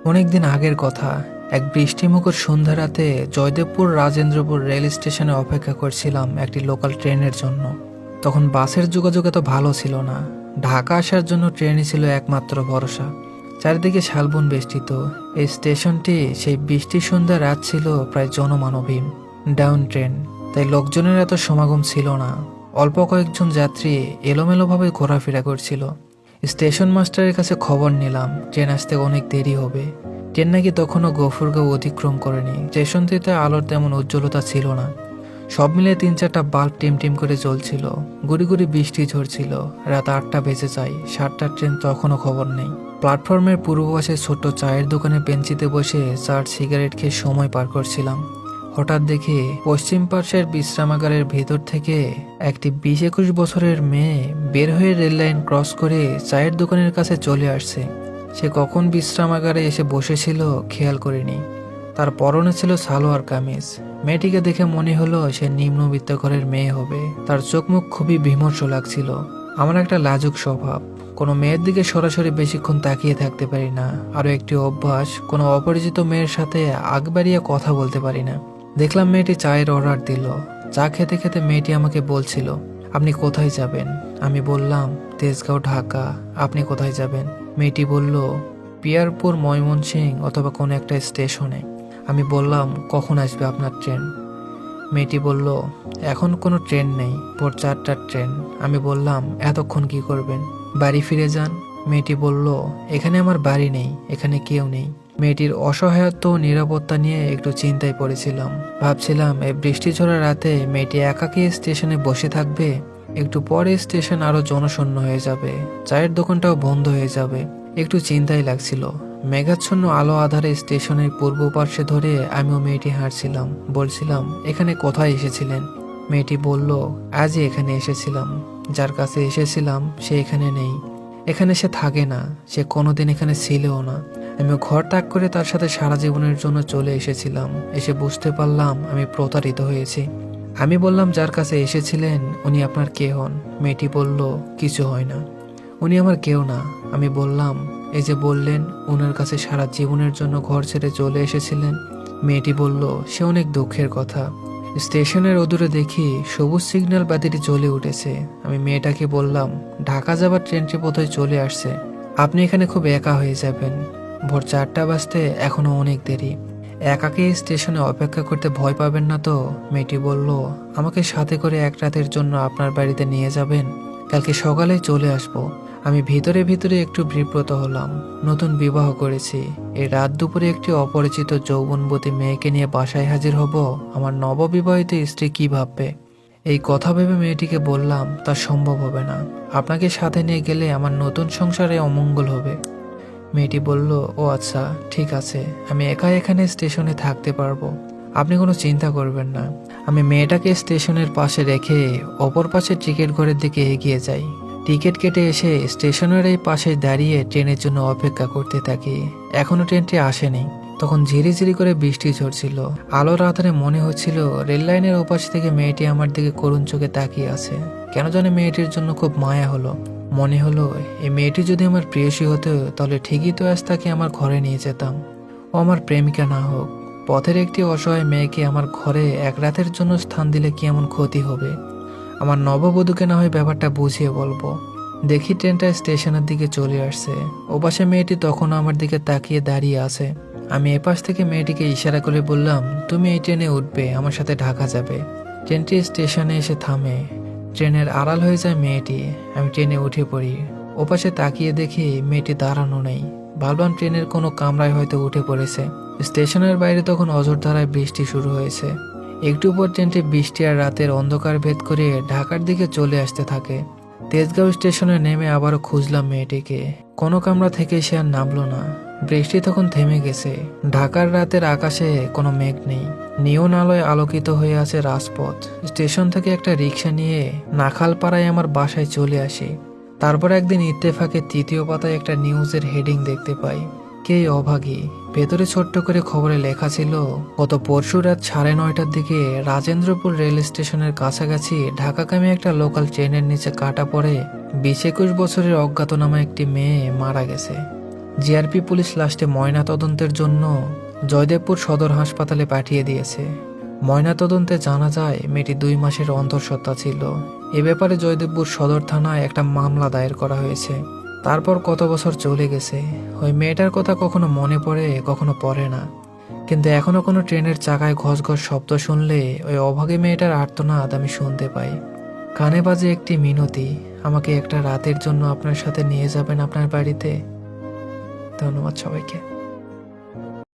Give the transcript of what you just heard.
অনেকদিন আগের কথা। এক বৃষ্টিমুখর সন্ধ্যা রাতে জয়দেবপুর রাজেন্দ্রপুর রেল স্টেশনে অপেক্ষা করছিলাম একটি লোকাল ট্রেনের জন্য। তখন বাসের যোগাযোগ এত ভালো ছিল না। ঢাকা আসার জন্য ট্রেনই ছিল একমাত্র ভরসা। চারিদিকে শালবন বেষ্টিত। এই স্টেশনটি সেই বৃষ্টির সন্ধ্যা রাত ছিল প্রায় জনমানবহীন। ডাউন ট্রেন, তাই লোকজনের এত সমাগম ছিল না। অল্প কয়েকজন যাত্রী এলোমেলোভাবে ঘোরাফেরা করছিল। স্টেশন মাস্টারের কাছে খবর নিলাম ট্রেন আসতে অনেক দেরি হবে। ট্রেন নাকি তখনও গফুরগাঁও অতিক্রম করেনি। স্টেশনটিতে আলোর তেমন উজ্জ্বলতা ছিল না। সব মিলে 3-4টা বাল্ব টিম টিম করে জ্বলছিল। গুড়ি গুড়ি বৃষ্টি ঝরছিল। রাত 8টা বেজে যায়, 7টার ট্রেন তখনও খবর নেই। প্ল্যাটফর্মের পূর্ব পাশে ছোট্ট চায়ের দোকানে বেঞ্চিতে বসে সিগারেট খেয়ে সময় পার করছিলাম। হঠাৎ দেখি পশ্চিম পার্শ্বের বিশ্রামাগারের ভেতর থেকে একটি 20-21 বছরের মেয়ে বের হয়ে রেল লাইন ক্রস করে চায়ের দোকানের কাছে চলে আসছে। সে কখন বিশ্রামাগারে এসে বসেছিল খেয়াল করিনি। তার পরনে ছিল সালোয়ার কামিজ। মেয়েটিকে দেখে মনে হলো সে নিম্নবিত্ত ঘরের মেয়ে হবে। তার চোখ মুখ খুবই বিমর্ষ লাগছিল। আমার একটা লাজুক স্বভাব, কোনো মেয়ের দিকে সরাসরি বেশিক্ষণ তাকিয়ে থাকতে পারি না। আরও একটি অভ্যাস, কোনো অপরিচিত মেয়ের সাথে আগ বাড়িয়ে কথা বলতে পারি না। দেখলাম মেয়েটি চায়ের অর্ডার দিল। চা খেতে খেতে মেয়েটি আমাকে বলছিল, আপনি কোথায় যাবেন? আমি বললাম, তেজগাঁও, ঢাকা। আপনি কোথায় যাবেন? মেয়েটি বলল, পিয়ারপুর, ময়মনসিংহ অথবা কোনো একটা স্টেশনে। আমি বললাম, কখন আসবে আপনার ট্রেন? মেয়েটি বলল, এখন কোনো ট্রেন নেই, ভোর 4টার ট্রেন। আমি বললাম, এতক্ষণ কি করবেন? বাড়ি ফিরে যান। মেয়েটি বলল, এখানে আমার বাড়ি নেই, এখানে কেউ নেই। মেয়েটির অসহায়ত্ব ও নিরাপত্তা নিয়ে একটু চিন্তায় পড়েছিলাম। ভাবছিলাম, এই বৃষ্টি ঝরা রাতে মেয়েটি একাকী স্টেশনে বসে থাকবে। একটু পরে স্টেশন আরো জনশূন্য হয়ে যাবে, চায়ের দোকানটাও বন্ধ হয়ে যাবে। একটু চিন্তাই লাগছিল। মেঘাচ্ছন্ন আলো আধারে স্টেশনের পূর্ব পার্শ্বে ধরে আমিও মেয়েটি হাঁটছিলাম। বলছিলাম, এখানে কোথায় এসেছিলেন? মেয়েটি বলল, আজই এখানে এসেছিলাম। যার কাছে এসেছিলাম সে এখানে নেই। এখানে সে থাকে না, সে কোনোদিন এখানে ছিলও না। আমি ঘর ত্যাগ করে তার সাথে সারা জীবনের জন্য চলে এসেছিলাম। এসে বুঝতে পারলাম আমি প্রতারিত হয়েছি। আমি বললাম, যার কাছে এসেছিলেন উনি আপনার কে হন? মেয়েটি বলল, কিছু হয় না, উনি আমার কেউ না। আমি বললাম, এই যে বললেন ওনার কাছে সারা জীবনের জন্য ঘর ছেড়ে চলে এসেছিলেন। মেয়েটি বলল, সে অনেক দুঃখের কথা। স্টেশনের অদূরে দেখি সবুজ সিগন্যাল বাতিটি জ্বলে উঠেছে। আমি মেয়েটাকে বললাম, ঢাকা যাবার ট্রেনটি বোধহয় চলে আসছে, আপনি এখানে খুব একা হয়ে যাবেন। ভোর 4টা বাজতে এখনো অনেক দেরি। একাকে স্টেশনে অপেক্ষা করতে ভয় পাবেন না তো? মেয়েটি বলল, আমাকে সাথে করে এক রাতের জন্য আপনার বাড়িতে নিয়ে যাবেন, কালকে সকালে চলে আসব। আমি ভিতরে ভিতরে একটু বিব্রত হলাম। নতুন বিবাহ করেছি, এই রাত দুপুরে একটি অপরিচিত যৌবনবতী মেয়েকে নিয়ে বাসায় হাজির হব। আমার নববিবাহিত স্ত্রী কি ভাববে? এই কথা ভেবে মেয়েটিকে বললাম, তা সম্ভব হবে না, আপনাকে সাথে নিয়ে গেলে আমার নতুন সংসারে অমঙ্গল হবে। মেয়েটি বলল, ও আচ্ছা, ঠিক আছে, আমি একা এখানে স্টেশনে থাকতে পারবো, আপনি কোনো চিন্তা করবেন না। আমি মেয়েটাকে স্টেশনের পাশে রেখে অপর পাশে টিকিট ঘরের দিকে এগিয়ে যাই। টিকিট কেটে এসে স্টেশনের এই পাশে দাঁড়িয়ে ট্রেনের জন্য অপেক্ষা করতে থাকি। এখনো ট্রেনটি আসেনি। তখন ঝিরিঝিরি করে বৃষ্টি ঝরছিল। আলোর আধারে মনে হচ্ছিল রেল লাইনের ওপাশ থেকে মেয়েটি আমার দিকে করুণ চোখে তাকিয়ে আছে। কেন জানি মেয়েটির জন্য খুব মায়া হলো। মনে হলো, এই মেয়েটি যদি আমার প্রেয়সী হতো তাহলে ঠিকই তো আজ তাকে আমার ঘরে নিয়ে যেতাম। ও আমার প্রেমিকা না হোক, পথের একটি অসহায় মেয়েকে আমার ঘরে এক রাতের জন্য স্থান দিলে কি এমন ক্ষতি হবে? আমার নববধূকে না হয় ব্যাপারটা বুঝিয়ে বলবো। দেখি ট্রেনটা স্টেশনের দিকে চলে আসছে। ওপাশে মেয়েটি তখনও আমার দিকে তাকিয়ে দাঁড়িয়ে আছে। আমি এপাশ থেকে মেয়েটিকে ইশারা করে বললাম, তুমি এই ট্রেনে উঠবে, আমার সাথে ঢাকা যাবে। ট্রেনটি স্টেশনে এসে থামে। ট্রেনের আড়াল হয়ে যায় মেয়েটি। আমি ট্রেনে উঠে পড়ি। ওপাশে তাকিয়ে দেখি মেয়েটি দাঁড়ানো নেই। ভাবলাম ট্রেনের কোনো কামরায় হয়তো উঠে পড়েছে। স্টেশনের বাইরে তখন অঝোরধারায় বৃষ্টি শুরু হয়েছে। একটু পর ট্রেনটি বৃষ্টি আর রাতের অন্ধকার ভেদ করে ঢাকার দিকে চলে আসতে থাকে। তেজগাঁও স্টেশনে নেমে আবারও খুঁজলাম মেয়েটিকে। কোনো কামরা থেকে সে আর নামলো না। বৃষ্টি তখন থেমে গেছে। ঢাকার রাতের আকাশে কোনো মেঘ নেই। নিয়ন আলোয় আলোকিত হয়ে আছে রাজপথ। স্টেশন থেকে একটা রিক্সা নিয়ে নাখালপাড়ায় আমার বাসায় চলে আসি। তারপর একদিন ইত্তেফাকের 3য় পাতায় একটা নিউজের হেডিং দেখতে পাই, কে অভাগী। ভেতরে ছোট্ট করে খবরে লেখা ছিল, গত পরশু রাত 9:30টার দিকে রাজেন্দ্রপুর রেল স্টেশনের কাছাকাছি ঢাকাগামী একটা লোকাল ট্রেনের নিচে কাটা পড়ে 20-21 বছরের অজ্ঞাতনামা একটি মেয়ে মারা গেছে। জিআরপি পুলিশ লাশটি ময়না তদন্তের জন্য জয়দেবপুর সদর হাসপাতালে পাঠিয়ে দিয়েছে। ময়না তদন্তে জানা যায় মেয়েটি 2 মাসের অন্তঃসত্ত্বা ছিল। এ ব্যাপারে জয়দেবপুর সদর থানায় একটা মামলা দায়ের করা হয়েছে। তারপর কত বছর চলে গেছে, ওই মেয়েটার কথা কখনো মনে পড়ে কখনো পড়ে না। কিন্তু এখনো কোনো ট্রেনের চাকায় ঘস ঘস শব্দ শুনলে ওই অভাগী মেয়েটার আর্তনাদ আমি শুনতে পাই। কানে বাজে একটি মিনতি, আমাকে একটা রাতের জন্য আপনার সাথে নিয়ে যাবেন আপনার বাড়িতে। ধন্যবাদ সবাইকে।